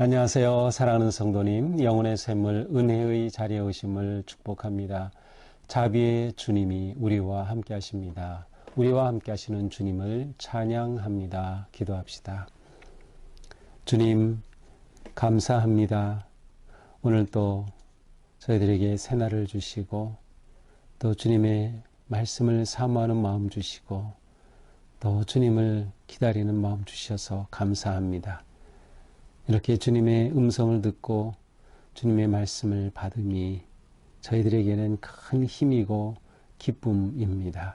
안녕하세요. 사랑하는 성도님, 영혼의 샘물 은혜의 자리에 오심을 축복합니다. 자비의 주님이 우리와 함께 하십니다. 우리와 함께 하시는 주님을 찬양합니다. 기도합시다. 주님, 감사합니다. 오늘 또 저희들에게 새날을 주시고 또 주님의 말씀을 사모하는 마음 주시고 또 주님을 기다리는 마음 주셔서 감사합니다. 이렇게 주님의 음성을 듣고 주님의 말씀을 받으니 저희들에게는 큰 힘이고 기쁨입니다.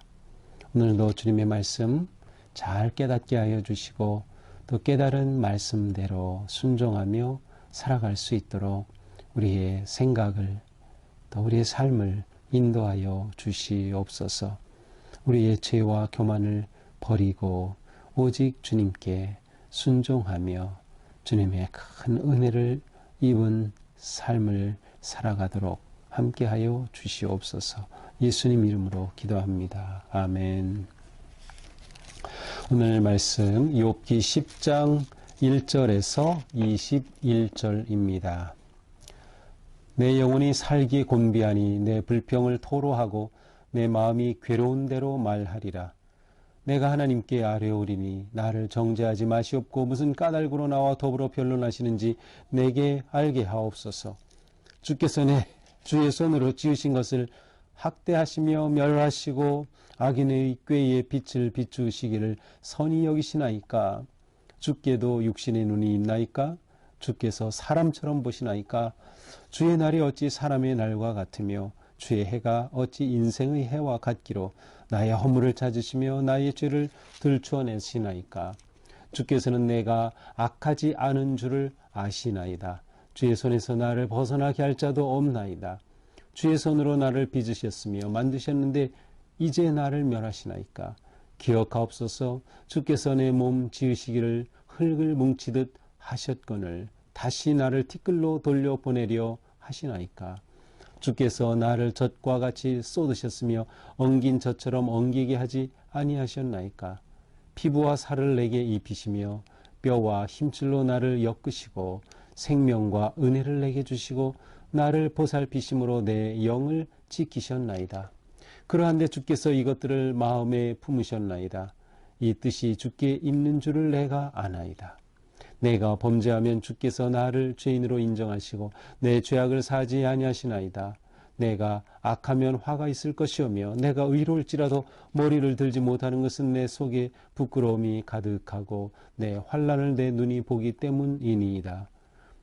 오늘도 주님의 말씀 잘 깨닫게 하여 주시고 또 깨달은 말씀대로 순종하며 살아갈 수 있도록 우리의 생각을 또 우리의 삶을 인도하여 주시옵소서. 우리의 죄와 교만을 버리고 오직 주님께 순종하며 주님의 큰 은혜를 입은 삶을 살아가도록 함께하여 주시옵소서. 예수님 이름으로 기도합니다. 아멘. 오늘 말씀 욥기 10장 1절에서 21절입니다. 내 영혼이 살기 곤비하니 내 불평을 토로하고 내 마음이 괴로운 대로 말하리라. 내가 하나님께 아뢰오리니 나를 정죄하지 마시옵고 무슨 까닭으로 나와 더불어 변론하시는지 내게 알게 하옵소서. 주께서 내 주의 손으로 지으신 것을 학대하시며 멸하시고 악인의 꾀에 빛을 비추시기를 선히 여기시나이까. 주께도 육신의 눈이 있나이까. 주께서 사람처럼 보시나이까. 주의 날이 어찌 사람의 날과 같으며 주의 해가 어찌 인생의 해와 같기로 나의 허물을 찾으시며 나의 죄를 들추어내시나이까. 주께서는 내가 악하지 않은 줄을 아시나이다. 주의 손에서 나를 벗어나게 할 자도 없나이다. 주의 손으로 나를 빚으셨으며 만드셨는데 이제 나를 멸하시나이까. 기억하옵소서. 주께서 내 몸 지으시기를 흙을 뭉치듯 하셨거늘 다시 나를 티끌로 돌려보내려 하시나이까. 주께서 나를 젖과 같이 쏟으셨으며 엉긴 젖처럼 엉기게 하지 아니하셨나이까. 피부와 살을 내게 입히시며 뼈와 힘줄로 나를 엮으시고 생명과 은혜를 내게 주시고 나를 보살피심으로 내 영을 지키셨나이다. 그러한데 주께서 이것들을 마음에 품으셨나이다. 이 뜻이 주께 있는 줄을 내가 아나이다. 내가 범죄하면 주께서 나를 죄인으로 인정하시고 내 죄악을 사지 아니하시나이다. 내가 악하면 화가 있을 것이오며 내가 의로울지라도 머리를 들지 못하는 것은 내 속에 부끄러움이 가득하고 내 환난을 내 눈이 보기 때문이니이다.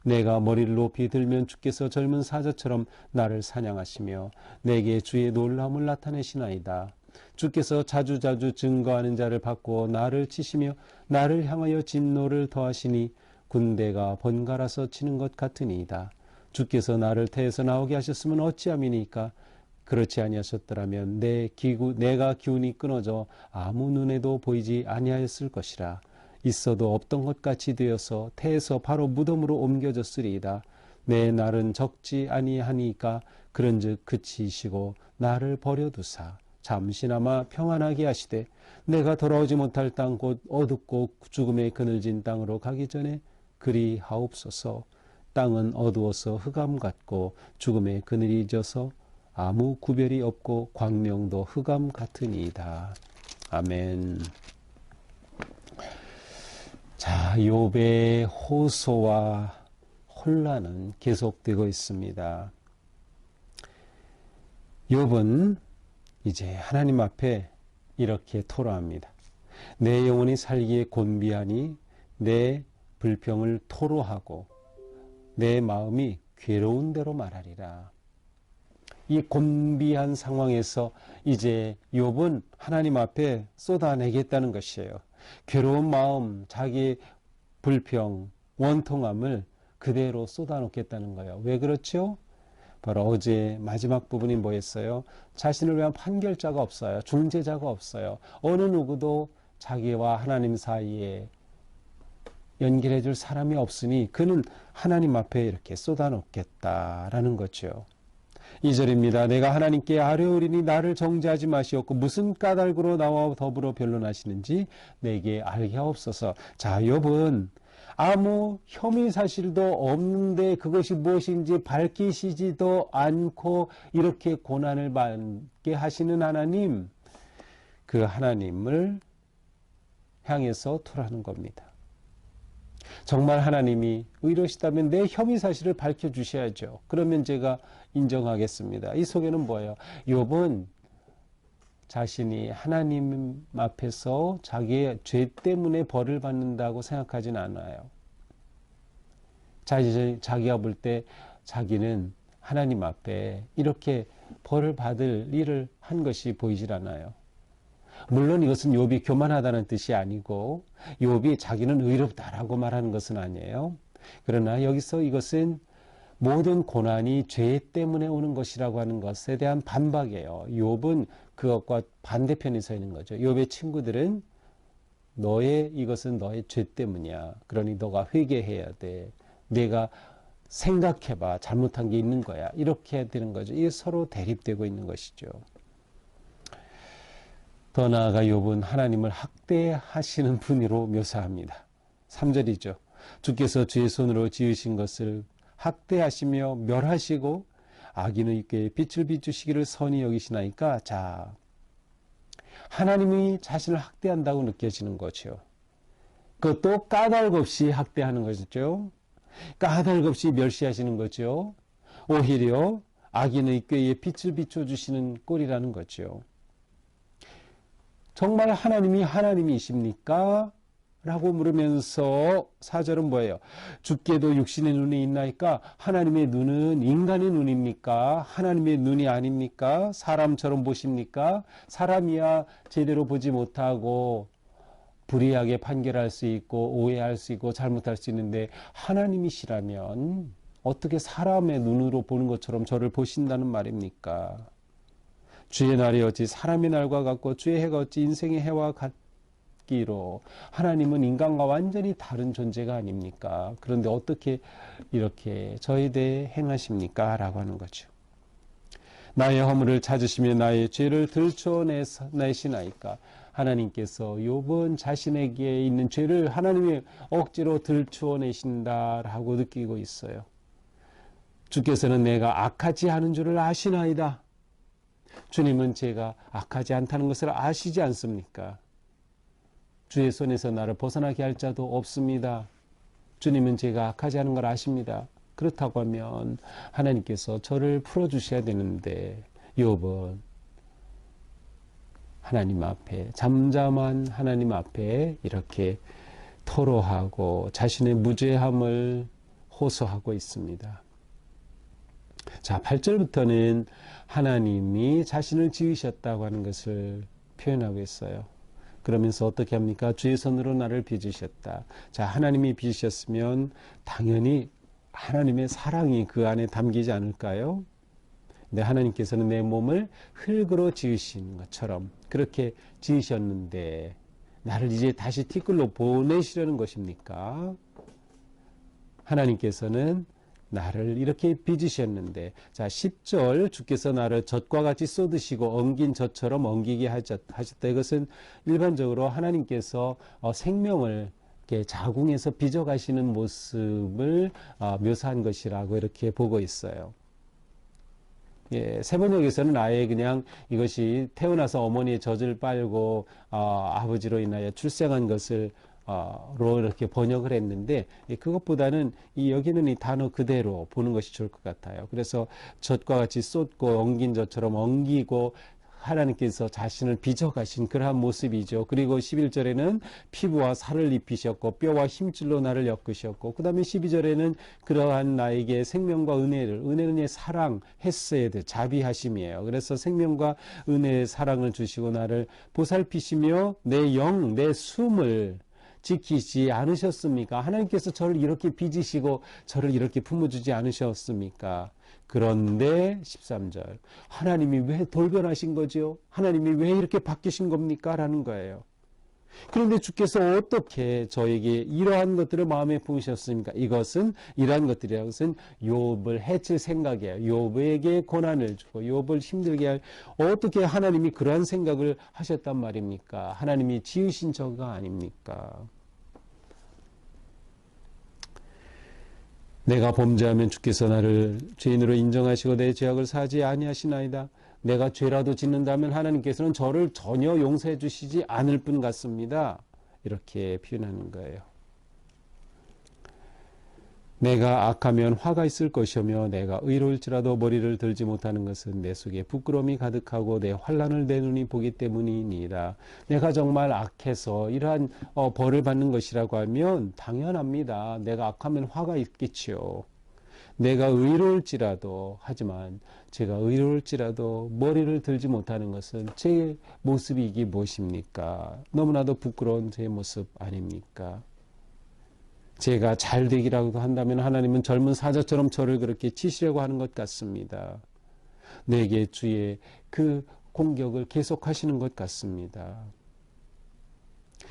내가 머리를 높이 들면 주께서 젊은 사자처럼 나를 사냥하시며 내게 주의 놀라움을 나타내시나이다. 주께서 자주자주 증거하는 자를 받고 나를 치시며 나를 향하여 진노를 더하시니 군대가 번갈아서 치는 것 같으니이다. 주께서 나를 태에서 나오게 하셨으면 어찌함이니까. 그렇지 아니하셨더라면 내가 기운이 끊어져 아무 눈에도 보이지 아니하였을 것이라. 있어도 없던 것 같이 되어서 태에서 바로 무덤으로 옮겨졌으리이다. 내 날은 적지 아니하니까 그런즉 그치시고 나를 버려두사 잠시나마 평안하게 하시되 내가 돌아오지 못할 땅 곧 어둡고 죽음의 그늘진 땅으로 가기 전에 그리 하옵소서. 땅은 어두워서 흑암 같고 죽음의 그늘이 져서 아무 구별이 없고 광명도 흑암 같으니이다. 아멘. 자, 욥의 호소와 혼란은 계속되고 있습니다. 욥은 이제 하나님 앞에 이렇게 토로합니다. 내 영혼이 살기에 곤비하니 내 불평을 토로하고 내 마음이 괴로운 대로 말하리라. 이 곤비한 상황에서 이제 욥은 하나님 앞에 쏟아내겠다는 것이에요. 괴로운 마음, 자기의 불평, 원통함을 그대로 쏟아놓겠다는 거예요. 왜 그렇죠? 바로 어제 마지막 부분이 뭐였어요? 자신을 위한 판결자가 없어요. 중재자가 없어요. 어느 누구도 자기와 하나님 사이에 연결해 줄 사람이 없으니 그는 하나님 앞에 이렇게 쏟아놓겠다라는 거죠. 2절입니다. 내가 하나님께 아뢰오리니 나를 정죄하지 마시옵고 무슨 까닭으로 나와 더불어 변론하시는지 내게 알게 하옵소서. 자, 욥은 아무 혐의 사실도 없는데 그것이 무엇인지 밝히시지도 않고 이렇게 고난을 받게 하시는 하나님, 그 하나님을 향해서 토라는 겁니다. 정말 하나님이 의로시다면 내 혐의 사실을 밝혀주셔야죠. 그러면 제가 인정하겠습니다. 이 속에는 뭐예요? 욥은 자신이 하나님 앞에서 자기의 죄 때문에 벌을 받는다고 생각하진 않아요. 자기가 볼 때 자기는 하나님 앞에 이렇게 벌을 받을 일을 한 것이 보이질 않아요. 물론 이것은 욥이 교만하다는 뜻이 아니고 욥이 자기는 의롭다라고 말하는 것은 아니에요. 그러나 여기서 이것은 모든 고난이 죄 때문에 오는 것이라고 하는 것에 대한 반박이에요. 욥은 그것과 반대편에 서 있는 거죠. 욥의 친구들은 이것은 너의 죄 때문이야. 그러니 너가 회개해야 돼. 내가 생각해봐. 잘못한 게 있는 거야. 이렇게 해야 되는 거죠. 이게 서로 대립되고 있는 것이죠. 더 나아가 욥은 하나님을 학대하시는 분으로 묘사합니다. 3절이죠. 주께서 주의 손으로 지으신 것을 학대하시며 멸하시고 악인의 꾀에 빛을 비추시기를 선히 여기시나이까. 자, 하나님이 자신을 학대한다고 느껴지는 거죠. 그것도 까닭 없이 학대하는 것이죠. 까닭 없이 멸시하시는 거죠. 오히려 악인의 꾀에 빛을 비춰주시는 꼴이라는 거죠. 정말 하나님이 하나님이십니까? 라고 물으면서 4절은 뭐예요? 주께도 육신의 눈이 있나이까? 하나님의 눈은 인간의 눈입니까? 하나님의 눈이 아닙니까? 사람처럼 보십니까? 사람이야 제대로 보지 못하고 불의하게 판결할 수 있고 오해할 수 있고 잘못할 수 있는데 하나님이시라면 어떻게 사람의 눈으로 보는 것처럼 저를 보신다는 말입니까? 주의 날이 어찌 사람의 날과 같고 주의 해가 어찌 인생의 해와 같기로. 하나님은 인간과 완전히 다른 존재가 아닙니까? 그런데 어떻게 이렇게 저에 대해 행하십니까? 라고 하는 거죠. 나의 허물을 찾으시며 나의 죄를 들춰내시나이까. 하나님께서 욥은 자신에게 있는 죄를 하나님이 억지로 들추어내신다라고 느끼고 있어요. 주께서는 내가 악하지 않은 줄을 아시나이다. 주님은 제가 악하지 않다는 것을 아시지 않습니까? 주의 손에서 나를 벗어나게 할 자도 없습니다. 주님은 제가 악하지 않은 걸 아십니다. 그렇다고 하면 하나님께서 저를 풀어주셔야 되는데 욥은 하나님 앞에, 잠잠한 하나님 앞에 이렇게 토로하고 자신의 무죄함을 호소하고 있습니다. 자, 8절부터는 하나님이 자신을 지으셨다고 하는 것을 표현하고 있어요. 그러면서 어떻게 합니까? 주의 손으로 나를 빚으셨다. 자, 하나님이 빚으셨으면 당연히 하나님의 사랑이 그 안에 담기지 않을까요? 근데 하나님께서는 내 몸을 흙으로 지으신 것처럼 그렇게 지으셨는데 나를 이제 다시 티끌로 보내시려는 것입니까? 하나님께서는 나를 이렇게 빚으셨는데, 자, 10절, 주께서 나를 젖과 같이 쏟으시고 엉긴 젖처럼 엉기게 하셨다. 이것은 일반적으로 하나님께서 생명을 이렇게 자궁에서 빚어가시는 모습을 묘사한 것이라고 이렇게 보고 있어요. 예, 세번역에서는 아예 그냥 이것이 태어나서 어머니의 젖을 빨고 아버지로 인하여 출생한 것을 로 이렇게 번역을 했는데 그것보다는 여기는 이 단어 그대로 보는 것이 좋을 것 같아요. 그래서 젖과 같이 쏟고 엉긴 젖처럼 엉기고 하나님께서 자신을 빚어가신 그러한 모습이죠. 그리고 11절에는 피부와 살을 입히셨고 뼈와 힘줄로 나를 엮으셨고, 그 다음에 12절에는 그러한 나에게 생명과 은혜는 사랑, 헤세드, 자비하심이에요. 그래서 생명과 은혜의 사랑을 주시고 나를 보살피시며 내 영, 내 숨을 지키지 않으셨습니까? 하나님께서 저를 이렇게 빚으시고 저를 이렇게 품어주지 않으셨습니까? 그런데 13절, 하나님이 왜 돌변하신 거죠? 하나님이 왜 이렇게 바뀌신 겁니까? 라는 거예요. 그런데 주께서 어떻게 저에게 이러한 것들을 마음에 품으셨습니까? 이러한 것들이라는 것은 욥을 해칠 생각이에요. 욥에게 고난을 주고 욥을 힘들게 할, 어떻게 하나님이 그러한 생각을 하셨단 말입니까? 하나님이 지으신 저가 아닙니까? 내가 범죄하면 주께서 나를 죄인으로 인정하시고 내 죄악을 사지 아니하시나이다. 내가 죄라도 짓는다면 하나님께서는 저를 전혀 용서해 주시지 않을 분 같습니다. 이렇게 표현하는 거예요. 내가 악하면 화가 있을 것이며 내가 의로울지라도 머리를 들지 못하는 것은 내 속에 부끄러움이 가득하고 내 환난을 내 눈이 보기 때문이니라. 내가 정말 악해서 이러한 벌을 받는 것이라고 하면 당연합니다. 내가 악하면 화가 있겠지요. 내가 의로울지라도, 하지만 제가 의로울지라도 머리를 들지 못하는 것은 제 모습이 이게 무엇입니까? 너무나도 부끄러운 제 모습 아닙니까? 제가 잘 되기라도 한다면 하나님은 젊은 사자처럼 저를 그렇게 치시려고 하는 것 같습니다. 내게 주의 그 공격을 계속하시는 것 같습니다.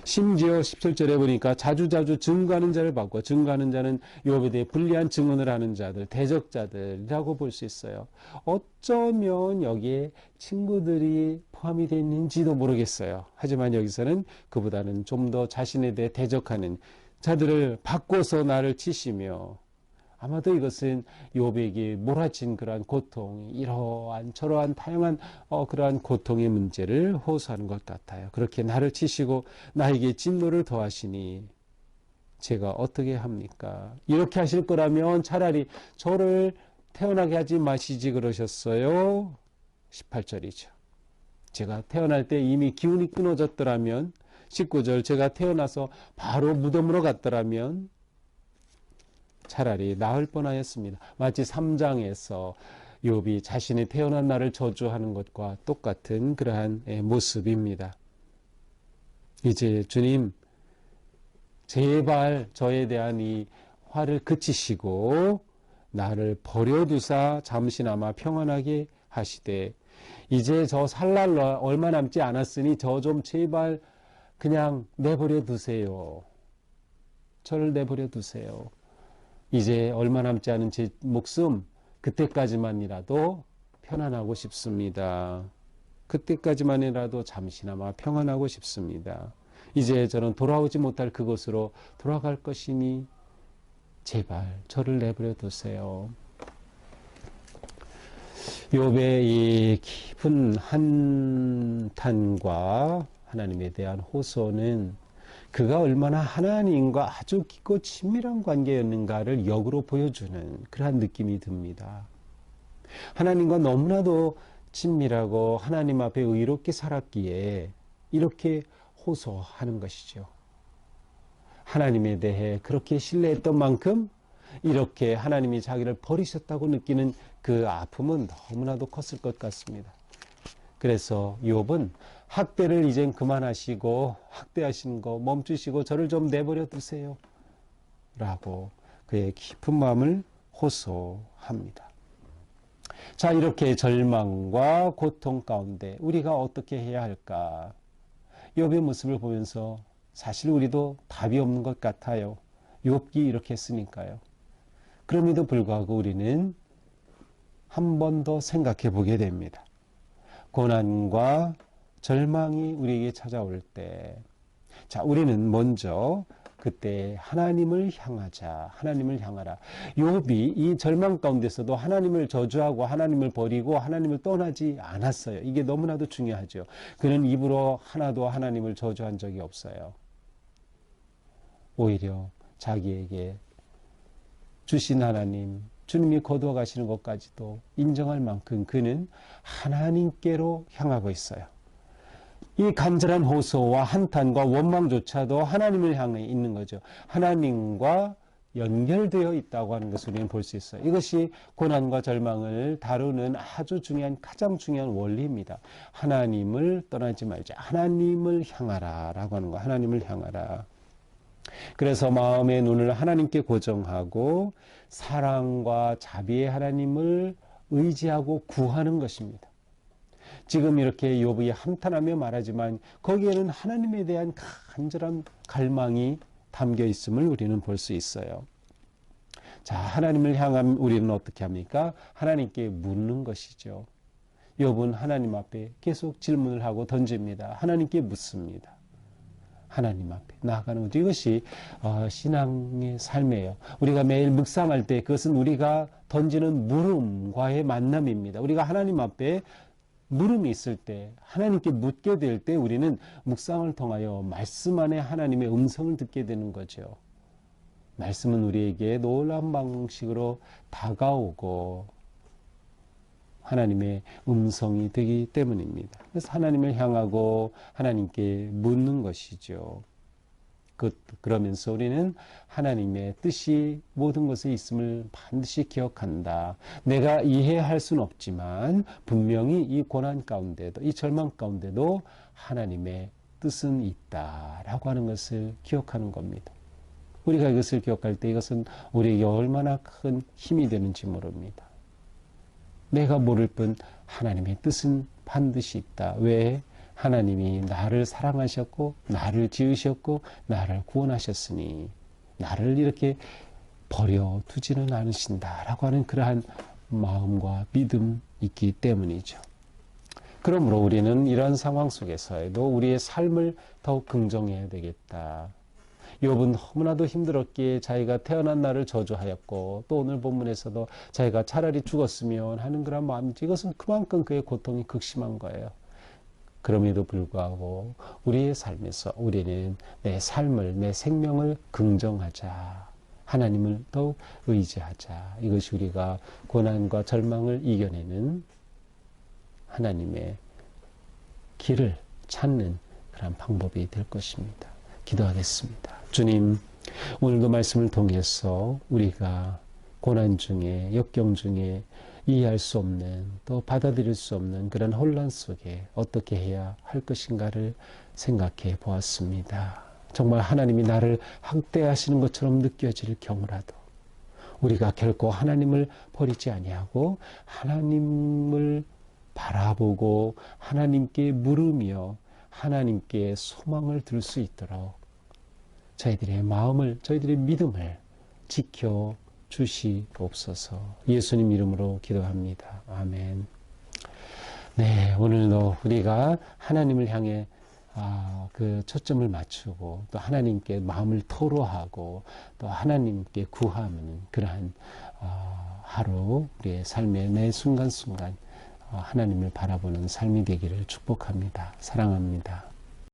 심지어 17절에 보니까 자주자주 증거하는 자를 받고, 증거하는 자는 욥에 대해 불리한 증언을 하는 자들, 대적자들이라고 볼 수 있어요. 어쩌면 여기에 친구들이 포함이 되어 있는지도 모르겠어요. 하지만 여기서는 그보다는 좀 더 자신에 대해 대적하는 자들을 바꿔서 나를 치시며, 아마도 이것은 욥에게 몰아친 그러한 고통, 이러한 저러한 다양한 그러한 고통의 문제를 호소하는 것 같아요. 그렇게 나를 치시고 나에게 진노를 더하시니 제가 어떻게 합니까? 이렇게 하실 거라면 차라리 저를 태어나게 하지 마시지 그러셨어요. 18절이죠. 제가 태어날 때 이미 기운이 끊어졌더라면, 19절 제가 태어나서 바로 무덤으로 갔더라면 차라리 나을 뻔하였습니다. 마치 3장에서 욥이 자신이 태어난 날을 저주하는 것과 똑같은 그러한 모습입니다. 이제 주님, 제발 저에 대한 이 화를 그치시고 나를 버려두사 잠시나마 평안하게 하시되, 이제 저 살 날 얼마 남지 않았으니 저 좀 제발 그냥 내버려 두세요. 저를 내버려 두세요. 이제 얼마 남지 않은 제 목숨, 그때까지만이라도 편안하고 싶습니다. 그때까지만이라도 잠시나마 평안하고 싶습니다. 이제 저는 돌아오지 못할 그곳으로 돌아갈 것이니 제발 저를 내버려 두세요. 욥의 이 깊은 한탄과 하나님에 대한 호소는 그가 얼마나 하나님과 아주 깊고 친밀한 관계였는가를 역으로 보여주는 그러한 느낌이 듭니다. 하나님과 너무나도 친밀하고 하나님 앞에 의롭게 살았기에 이렇게 호소하는 것이죠. 하나님에 대해 그렇게 신뢰했던 만큼 이렇게 하나님이 자기를 버리셨다고 느끼는 그 아픔은 너무나도 컸을 것 같습니다. 그래서 욥은 학대를 이젠 그만하시고, 학대하시는 거 멈추시고 저를 좀 내버려 두세요 라고 그의 깊은 마음을 호소합니다. 자, 이렇게 절망과 고통 가운데 우리가 어떻게 해야 할까? 욥의 모습을 보면서 사실 우리도 답이 없는 것 같아요. 욥기 이렇게 했으니까요. 그럼에도 불구하고 우리는 한 번 더 생각해 보게 됩니다. 고난과 절망이 우리에게 찾아올 때, 자, 우리는 먼저 그때 하나님을 향하자. 하나님을 향하라. 욥이 이 절망 가운데서도 하나님을 저주하고 하나님을 버리고 하나님을 떠나지 않았어요. 이게 너무나도 중요하죠. 그는 입으로 하나도 하나님을 저주한 적이 없어요. 오히려 자기에게 주신 하나님, 주님이 거두어 가시는 것까지도 인정할 만큼 그는 하나님께로 향하고 있어요. 이 간절한 호소와 한탄과 원망조차도 하나님을 향해 있는 거죠. 하나님과 연결되어 있다고 하는 것을 우리는 볼 수 있어요. 이것이 고난과 절망을 다루는 아주 중요한, 가장 중요한 원리입니다. 하나님을 떠나지 말자. 하나님을 향하라 라고 하는 거. 하나님을 향하라. 그래서 마음의 눈을 하나님께 고정하고 사랑과 자비의 하나님을 의지하고 구하는 것입니다. 지금 이렇게 욥이 한탄하며 말하지만 거기에는 하나님에 대한 간절한 갈망이 담겨 있음을 우리는 볼 수 있어요. 자, 하나님을 향한 우리는 어떻게 합니까? 하나님께 묻는 것이죠. 욥은 하나님 앞에 계속 질문을 하고 던집니다. 하나님께 묻습니다. 하나님 앞에 나아가는 거죠. 이것이 신앙의 삶이에요. 우리가 매일 묵상할 때 그것은 우리가 던지는 물음과의 만남입니다. 우리가 하나님 앞에 물음이 있을 때, 하나님께 묻게 될 때 우리는 묵상을 통하여 말씀 안에 하나님의 음성을 듣게 되는 거죠. 말씀은 우리에게 놀라운 방식으로 다가오고 하나님의 음성이 되기 때문입니다. 그래서 하나님을 향하고 하나님께 묻는 것이죠. 그러면서 우리는 하나님의 뜻이 모든 것에 있음을 반드시 기억한다. 내가 이해할 수는 없지만 분명히 이 고난 가운데도, 이 절망 가운데도 하나님의 뜻은 있다라고 하는 것을 기억하는 겁니다. 우리가 이것을 기억할 때 이것은 우리에게 얼마나 큰 힘이 되는지 모릅니다. 내가 모를 뿐 하나님의 뜻은 반드시 있다. 왜? 하나님이 나를 사랑하셨고 나를 지으셨고 나를 구원하셨으니 나를 이렇게 버려두지는 않으신다라고 하는 그러한 마음과 믿음 있기 때문이죠. 그러므로 우리는 이런 상황 속에서도 우리의 삶을 더욱 긍정해야 되겠다. 욥은 너무나도 힘들었기에 자기가 태어난 날을 저주하였고 또 오늘 본문에서도 자기가 차라리 죽었으면 하는 그런 마음이지, 이것은 그만큼 그의 고통이 극심한 거예요. 그럼에도 불구하고 우리의 삶에서 우리는 내 삶을, 내 생명을 긍정하자. 하나님을 더욱 의지하자. 이것이 우리가 고난과 절망을 이겨내는 하나님의 길을 찾는 그런 방법이 될 것입니다. 기도하겠습니다. 주님, 오늘도 말씀을 통해서 우리가 고난 중에, 역경 중에 이해할 수 없는, 또 받아들일 수 없는 그런 혼란 속에 어떻게 해야 할 것인가를 생각해 보았습니다. 정말 하나님이 나를 학대하시는 것처럼 느껴질 경우라도 우리가 결코 하나님을 버리지 아니하고 하나님을 바라보고 하나님께 물으며 하나님께 소망을 들 수 있도록 저희들의 마음을, 저희들의 믿음을 지켜 주시옵소서. 예수님 이름으로 기도합니다. 아멘. 네, 오늘도 우리가 하나님을 향해 그 초점을 맞추고 또 하나님께 마음을 토로하고 또 하나님께 구하는 그러한 하루, 우리의 삶의 매 순간순간 하나님을 바라보는 삶이 되기를 축복합니다. 사랑합니다.